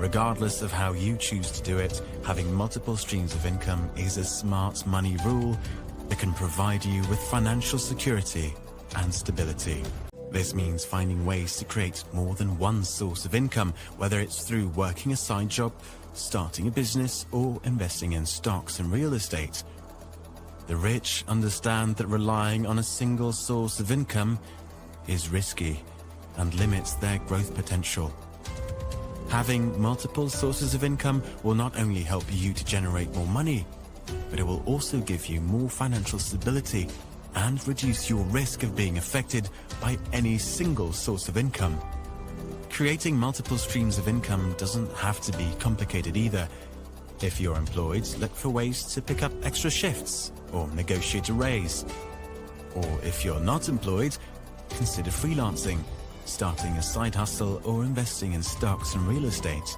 Regardless of how you choose to do it, having multiple streams of income is a smart money rule that can provide you with financial security and stability. This means finding ways to create more than one source of income, whether it's through working a side job, starting a business, or investing in stocks and real estate. The rich understand that relying on a single source of income is risky and limits their growth potential. Having multiple sources of income will not only help you to generate more money, but it will also give you more financial stability and reduce your risk of being affected by any single source of income. Creating multiple streams of income doesn't have to be complicated either. If you're employed, look for ways to pick up extra shifts or negotiate a raise. Or if you're not employed, consider freelancing, starting a side hustle, or investing in stocks and real estate.